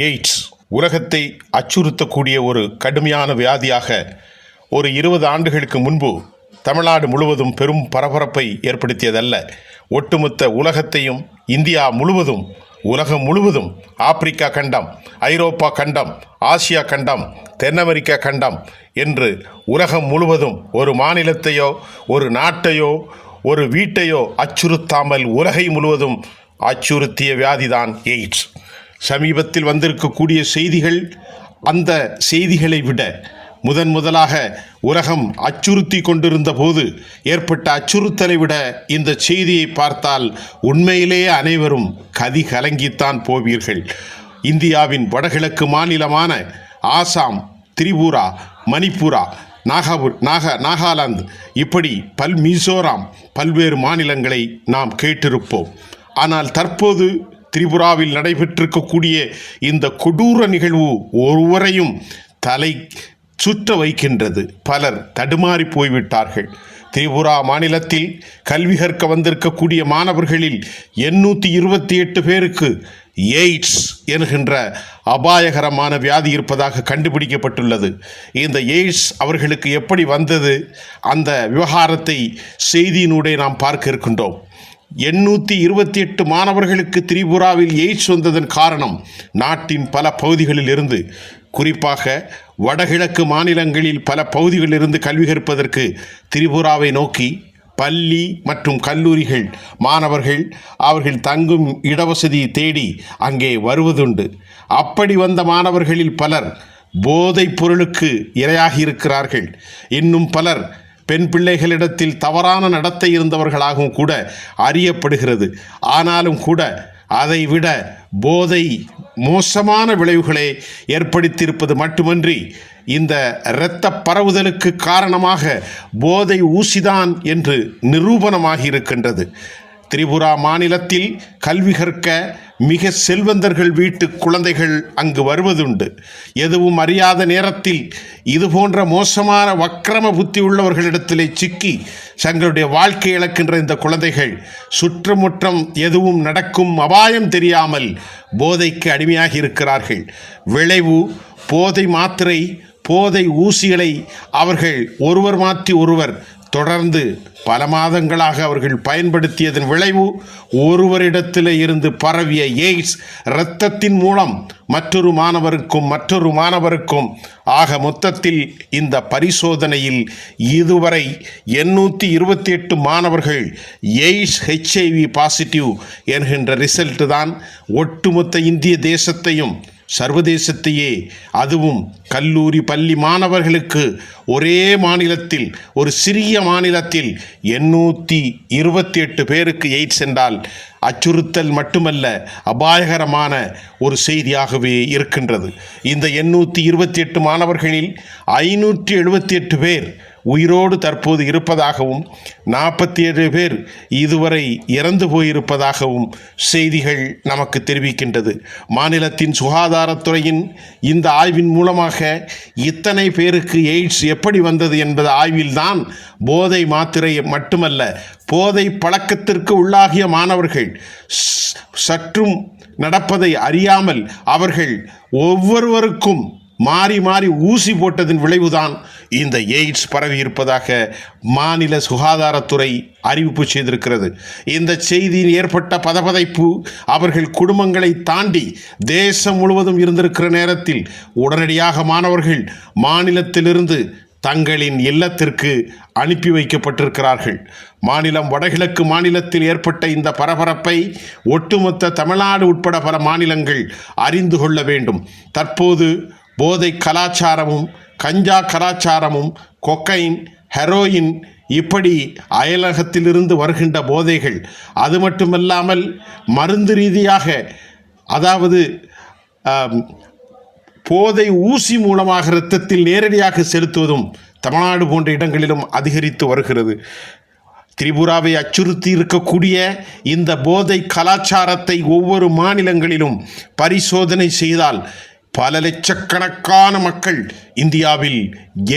AIDS உலகத்தை அச்சுறுத்தக்கூடிய ஒரு கடுமையான வியாதியாக ஒரு 20 ஆண்டுகளுக்கு முன்பு தமிழ்நாடு முழுவதும் பெரும் பரபரப்பை ஏற்படுத்தியதல்ல, ஒட்டுமொத்த உலகத்தையும், இந்தியா முழுவதும், உலகம் முழுவதும், ஆப்பிரிக்கா கண்டம், ஐரோப்பா கண்டம், ஆசியா கண்டம், தென் அமெரிக்கா கண்டம் என்று உலகம் முழுவதும் ஒரு மாநிலத்தையோ ஒரு நாட்டையோ ஒரு வீட்டையோ அச்சுறுத்தாமல் உலகை முழுவதும் அச்சுறுத்திய வியாதிதான் எய்ட்ஸ். சமீபத்தில் வந்திருக்கக்கூடிய செய்திகள் அந்த செய்திகளை விட முதலாக உலகம் அச்சுறுத்தி கொண்டிருந்த போது ஏற்பட்ட அச்சுறுத்தலை விட இந்த செய்தியை பார்த்தால் உண்மையிலேயே அனைவரும் கதி கலங்கித்தான் போவீர்கள். இந்தியாவின் வடகிழக்கு மாநிலமான ஆசாம், திரிபுரா, மணிப்புரா, நாகாலாந்து, இப்படி மிசோராம் பல்வேறு மாநிலங்களை நாம் கேட்டிருப்போம். ஆனால் தற்போது திரிபுராவில் நடைபெற்றிருக்கக்கூடிய இந்த கொடூர நிகழ்வு ஒருவரையும் தலை சுற்ற வைக்கின்றது. பலர் தடுமாறி போய்விட்டார்கள். திரிபுரா மாநிலத்தில் கல்வி கற்க வந்திருக்கக்கூடிய மாணவர்களில் 828 பேருக்கு எய்ட்ஸ் என்கின்ற அபாயகரமான வியாதி இருப்பதாக கண்டுபிடிக்கப்பட்டுள்ளது. இந்த எய்ட்ஸ் அவர்களுக்கு எப்படி வந்தது, அந்த விவகாரத்தை செய்தியினூடே நாம் பார்க்க இருக்கின்றோம். 828 மாணவர்களுக்கு திரிபுராவில் எய்ட்ஸ் வந்ததன் காரணம் நாட்டின் பல பகுதிகளில் இருந்து, குறிப்பாக வடகிழக்கு மாநிலங்களில் பல பகுதிகளில் இருந்து கல்வி கற்பதற்கு திரிபுராவை நோக்கி பள்ளி மற்றும் கல்லூரிகள் மாணவர்கள் அவர்கள் தங்கும் இடவசதியை தேடி அங்கே வருவதுண்டு. அப்படி வந்த மாணவர்களில் பலர் போதைப் பொருளுக்கு இரையாகி இருக்கிறார்கள். இன்னும் பலர் பெண் பிள்ளைகளிடத்தில் தவறான நடத்தை இருந்தவர்களாகவும் கூட அறியப்படுகிறது. ஆனாலும் கூட அதைவிட போதை மோசமான விளைவுகளை ஏற்படுத்தியிருப்பது மட்டுமன்றி இந்த இரத்த பரவுதலுக்கு காரணமாக போதை ஊசிதான் என்று நிரூபணமாகி இருக்கின்றது. திரிபுரா மாநிலத்தில் கல்வி கற்க மிக செல்வந்தர்கள் வீட்டு குழந்தைகள் அங்கு வருவதுண்டு. எதுவும் அறியாத நேரத்தில் இதுபோன்ற மோசமான வக்கிரம புத்தி உள்ளவர்களிடத்திலே சிக்கி தங்களுடைய வாழ்க்கை இழக்கின்ற இந்த குழந்தைகள் சுற்றுமுற்றம் எதுவும் நடக்கும் அபாயம் தெரியாமல் போதைக்கு அடிமையாகி இருக்கிறார்கள். விளைவு போதை மாத்திரை, போதை ஊசிகளை அவர்கள் ஒருவர் மாற்றி ஒருவர் தொடர்ந்து பல மாதங்களாக அவர்கள் பயன்படுத்தியதன் விளைவு ஒருவரிடத்தில் இருந்து பரவிய எய்ட்ஸ் இரத்தத்தின் மூலம் மற்றொரு மாணவருக்கும் ஆக மொத்தத்தில் இந்த பரிசோதனையில் இதுவரை 828 மாணவர்கள் எய்ட்ஸ் HIV பாசிட்டிவ் என்கின்ற ரிசல்ட் தான் ஒட்டுமொத்த இந்திய தேசத்தையும் சர்வதேசத்தையே, அதுவும் கல்லூரி பள்ளி மாணவர்களுக்கு ஒரே மாநிலத்தில், ஒரு சிறிய மாநிலத்தில் 828 பேருக்கு எய்ட்ஸ் என்றால் அச்சுறுத்தல் மட்டுமல்ல, அபாயகரமான ஒரு செய்தியாகவே இருக்கின்றது. இந்த 828 மாணவர்களில் 578 பேர் உயிரோடு தற்போது இருப்பதாகவும் 47 பேர் இதுவரை இறந்து போயிருப்பதாகவும் செய்திகள் நமக்கு தெரிவிக்கின்றது. மாநிலத்தின் சுகாதாரத்துறையின் இந்த ஆய்வின் மூலமாக இத்தனை பேருக்கு எய்ட்ஸ் எப்படி வந்தது என்பது ஆய்வில்தான் போதை மாத்திரை மட்டுமல்ல, போதை பழக்கத்திற்கு உள்ளாகிய மாணவர்கள் சற்றும் நடப்பதை அறியாமல் அவர்கள் ஒவ்வொருவருக்கும் மாறி மாறி ஊசி போட்டதின் விளைவுதான் இந்த எய்ட்ஸ் பரவி இருப்பதாக மாநில சுகாதாரத்துறை அறிவிப்பு செய்திருக்கிறது. இந்த செய்தியில் ஏற்பட்ட பதபதைப்பு அவர்கள் குடும்பங்களை தாண்டி தேசம் முழுவதும் இருந்திருக்கிற நேரத்தில் உடனடியாக மாணவர்கள் மாநிலத்திலிருந்து தங்களின் இல்லத்திற்கு அனுப்பி வைக்கப்பட்டிருக்கிறார்கள். மாநிலம் வடகிழக்கு மாநிலத்தில் ஏற்பட்ட இந்த பரபரப்பை ஒட்டுமொத்த தமிழ்நாடு உட்பட பல மாநிலங்கள் அறிந்து கொள்ள வேண்டும். தற்போது போதை கலாச்சாரமும் கஞ்சா கலாச்சாரமும் கொக்கைன், ஹெரோயின், இப்படி அயலகத்திலிருந்து வருகின்ற போதைகள், அது மட்டுமல்லாமல் மருந்து ரீதியாக, அதாவது போதை ஊசி மூலமாக இரத்தத்தில் நேரடியாக செலுத்துவதும் தமிழ்நாடு போன்ற இடங்களிலும் அதிகரித்து வருகிறது. திரிபுராவை அச்சுறுத்தி இருக்கக்கூடிய இந்த போதை கலாச்சாரத்தை ஒவ்வொரு மாநிலங்களிலும் பரிசோதனை செய்தால் பல லட்சக்கணக்கான மக்கள் இந்தியாவில்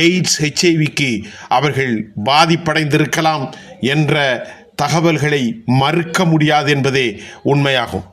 எய்ட்ஸ் HIV-க்கு அவர்கள் பாதிப்படைந்திருக்கலாம் என்ற தகவல்களை மறுக்க முடியாது என்பதே உண்மையாகும்.